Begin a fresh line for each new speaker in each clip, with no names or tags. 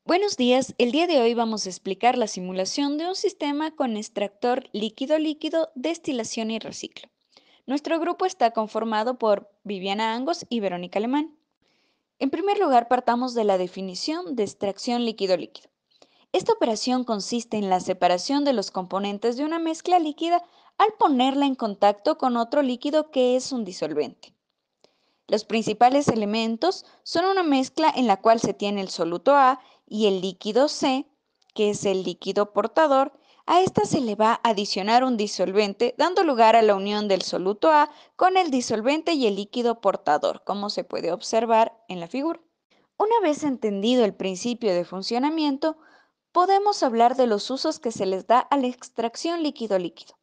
Buenos días, el día de hoy vamos a explicar la simulación de un sistema con extractor líquido-líquido, destilación y reciclo. Nuestro grupo está conformado por Viviana Angos y Verónica Alemán. En primer lugar, partamos de la definición de extracción líquido-líquido. Esta operación consiste en la separación de los componentes de una mezcla líquida al ponerla en contacto con otro líquido que es un disolvente. Los principales elementos son una mezcla en la cual se tiene el soluto A y el líquido C, que es el líquido portador. A esta se le va a adicionar un disolvente, dando lugar a la unión del soluto A con el disolvente y el líquido portador, como se puede observar en la figura. Una vez entendido el principio de funcionamiento, podemos hablar de los usos que se les da a la extracción líquido-líquido.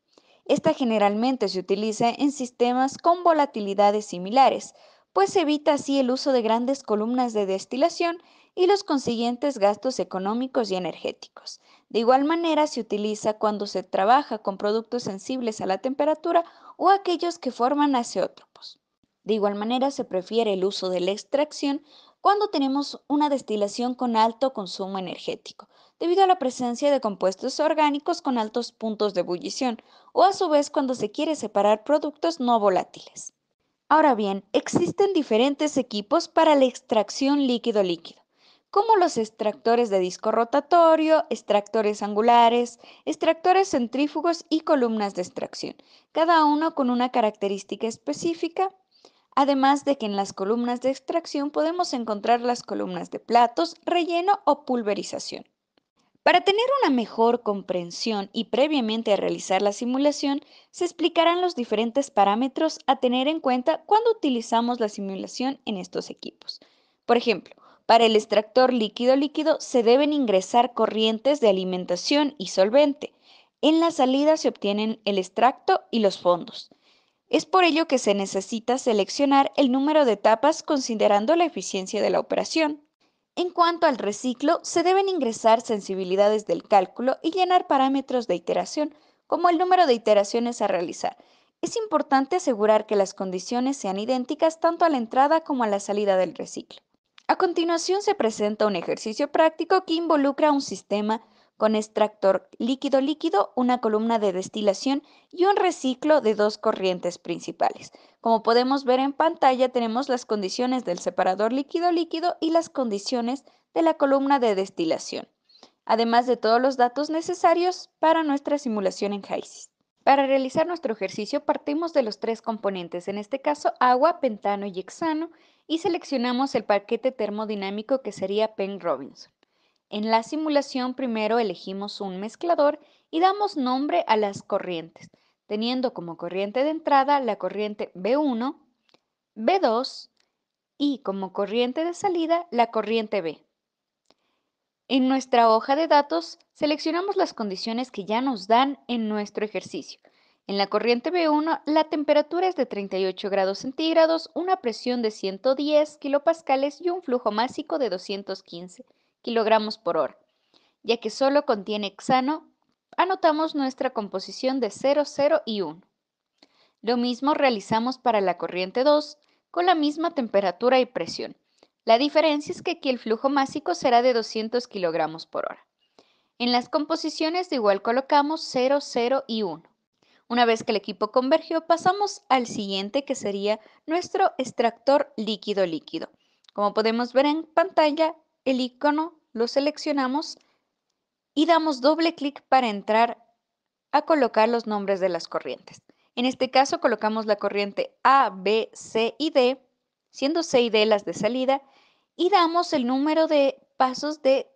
Esta generalmente se utiliza en sistemas con volatilidades similares, pues evita así el uso de grandes columnas de destilación y los consiguientes gastos económicos y energéticos. De igual manera se utiliza cuando se trabaja con productos sensibles a la temperatura o aquellos que forman azeótropos. De igual manera se prefiere el uso de la extracción cuando tenemos una destilación con alto consumo energético, debido a la presencia de compuestos orgánicos con altos puntos de ebullición, o a su vez cuando se quiere separar productos no volátiles. Ahora bien, existen diferentes equipos para la extracción líquido-líquido, como los extractores de disco rotatorio, extractores angulares, extractores centrífugos y columnas de extracción, cada uno con una característica específica. Además de que en las columnas de extracción podemos encontrar las columnas de platos, relleno o pulverización. Para tener una mejor comprensión y previamente a realizar la simulación, se explicarán los diferentes parámetros a tener en cuenta cuando utilizamos la simulación en estos equipos. Por ejemplo, para el extractor líquido-líquido se deben ingresar corrientes de alimentación y solvente. En la salida se obtienen el extracto y los fondos. Es por ello que se necesita seleccionar el número de etapas considerando la eficiencia de la operación. En cuanto al reciclo, se deben ingresar sensibilidades del cálculo y llenar parámetros de iteración, como el número de iteraciones a realizar. Es importante asegurar que las condiciones sean idénticas tanto a la entrada como a la salida del reciclo. A continuación se presenta un ejercicio práctico que involucra un sistema con extractor líquido-líquido, una columna de destilación y un reciclo de dos corrientes principales. Como podemos ver en pantalla, tenemos las condiciones del separador líquido-líquido y las condiciones de la columna de destilación, además de todos los datos necesarios para nuestra simulación en HYSYS. Para realizar nuestro ejercicio partimos de los tres componentes, en este caso agua, pentano y hexano, y seleccionamos el paquete termodinámico que sería Penn-Robinson. En la simulación primero elegimos un mezclador y damos nombre a las corrientes, teniendo como corriente de entrada la corriente B1, B2 y como corriente de salida la corriente B. En nuestra hoja de datos seleccionamos las condiciones que ya nos dan en nuestro ejercicio. En la corriente B1 la temperatura es de 38 grados centígrados, una presión de 110 kilopascales y un flujo másico de 215 kilogramos por hora. Ya que solo contiene hexano, anotamos nuestra composición de 0, 0 y 1. Lo mismo realizamos para la corriente 2, con la misma temperatura y presión. La diferencia es que aquí el flujo másico será de 200 kilogramos por hora. En las composiciones de igual colocamos 0, 0 y 1. Una vez que el equipo convergió, pasamos al siguiente que sería nuestro extractor líquido-líquido. Como podemos ver en pantalla, el icono lo seleccionamos y damos doble clic para entrar a colocar los nombres de las corrientes. En este caso colocamos la corriente A, B, C y D, siendo C y D las de salida, y damos el número de pasos de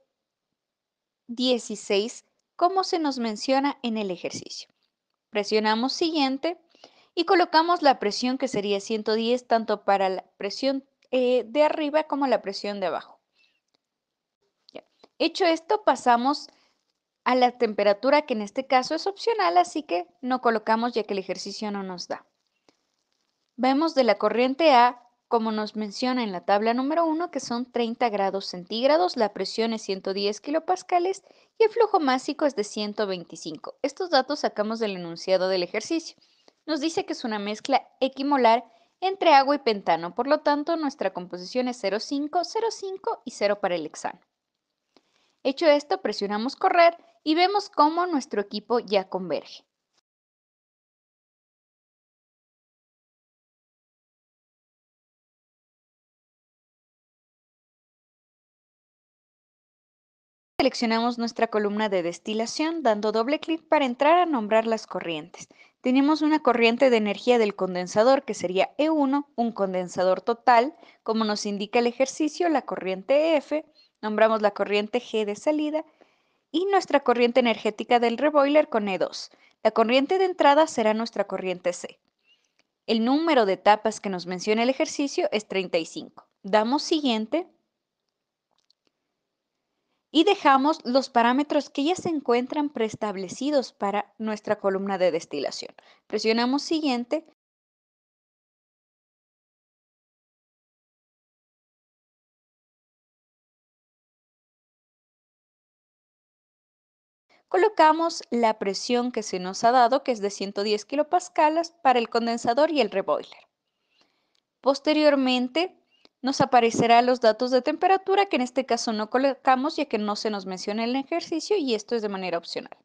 16, como se nos menciona en el ejercicio. Presionamos siguiente y colocamos la presión que sería 110 tanto para la presión de arriba como la presión de abajo. Ya. Hecho esto, pasamos a la temperatura, que en este caso es opcional, así que no colocamos ya que el ejercicio no nos da. Vemos de la corriente A, como nos menciona en la tabla número 1, que son 30 grados centígrados, la presión es 110 kilopascales y el flujo másico es de 125. Estos datos sacamos del enunciado del ejercicio. Nos dice que es una mezcla equimolar entre agua y pentano, por lo tanto nuestra composición es 0,5, 0,5 y 0 para el hexano. Hecho esto, presionamos correr y vemos cómo nuestro equipo ya converge. Seleccionamos nuestra columna de destilación dando doble clic para entrar a nombrar las corrientes. Tenemos una corriente de energía del condensador que sería E1, un condensador total, como nos indica el ejercicio, la corriente F, nombramos la corriente G de salida y nuestra corriente energética del reboiler con E2. La corriente de entrada será nuestra corriente C. El número de etapas que nos menciona el ejercicio es 35. Damos siguiente y dejamos los parámetros que ya se encuentran preestablecidos para nuestra columna de destilación. Presionamos siguiente. Colocamos la presión que se nos ha dado, que es de 110 kilopascales, para el condensador y el reboiler. Posteriormente, nos aparecerán los datos de temperatura, que en este caso no colocamos ya que no se nos menciona en el ejercicio y esto es de manera opcional.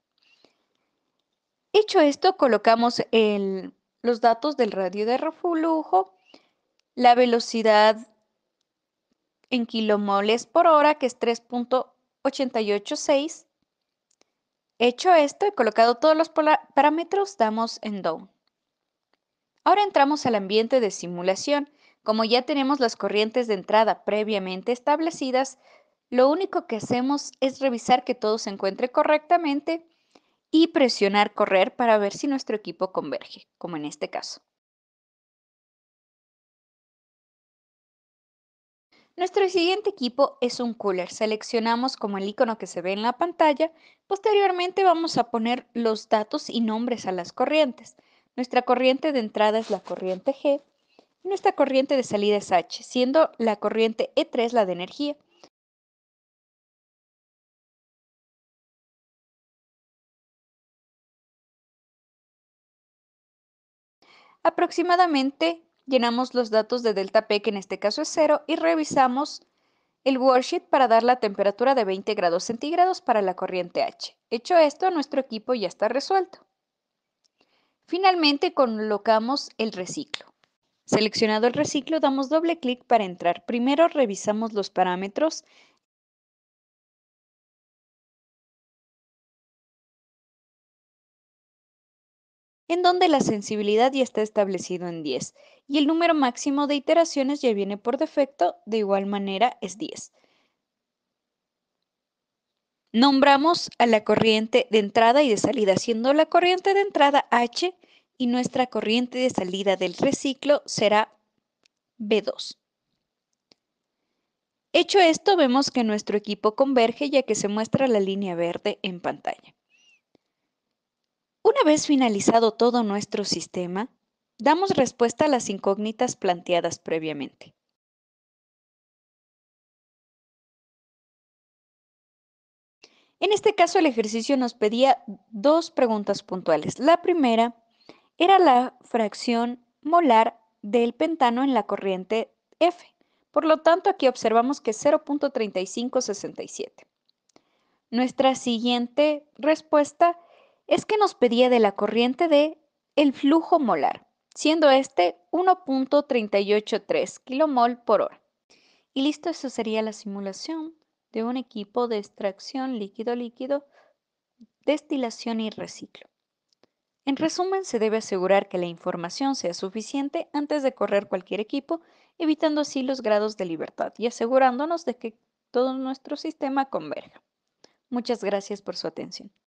Hecho esto, colocamos los datos del radio de reflujo, la velocidad en kilomoles por hora, que es 3.886. Hecho esto y colocado todos los parámetros, damos en Done. Ahora entramos al ambiente de simulación. Como ya tenemos las corrientes de entrada previamente establecidas, lo único que hacemos es revisar que todo se encuentre correctamente y presionar correr para ver si nuestro equipo converge, como en este caso. Nuestro siguiente equipo es un cooler. Seleccionamos como el icono que se ve en la pantalla. Posteriormente vamos a poner los datos y nombres a las corrientes. Nuestra corriente de entrada es la corriente G y nuestra corriente de salida es H, siendo la corriente E3 la de energía. Aproximadamente llenamos los datos de delta P, que en este caso es cero, y revisamos el worksheet para dar la temperatura de 20 grados centígrados para la corriente H. Hecho esto, nuestro equipo ya está resuelto. Finalmente colocamos el reciclo. Seleccionado el reciclo, damos doble clic para entrar. Primero revisamos los parámetros en donde la sensibilidad ya está establecido en 10 y el número máximo de iteraciones ya viene por defecto, de igual manera es 10. Nombramos a la corriente de entrada y de salida, siendo la corriente de entrada H y nuestra corriente de salida del reciclo será B2. Hecho esto, vemos que nuestro equipo converge ya que se muestra la línea verde en pantalla. Una vez finalizado todo nuestro sistema, damos respuesta a las incógnitas planteadas previamente. En este caso, el ejercicio nos pedía dos preguntas puntuales. La primera era la fracción molar del pentano en la corriente F. Por lo tanto, aquí observamos que es 0.3567. Nuestra siguiente respuesta es que nos pedía de la corriente de el flujo molar, siendo este 1.383 kilomol por hora. Y listo, eso sería la simulación de un equipo de extracción líquido-líquido, destilación y reciclo. En resumen, se debe asegurar que la información sea suficiente antes de correr cualquier equipo, evitando así los grados de libertad y asegurándonos de que todo nuestro sistema converja. Muchas gracias por su atención.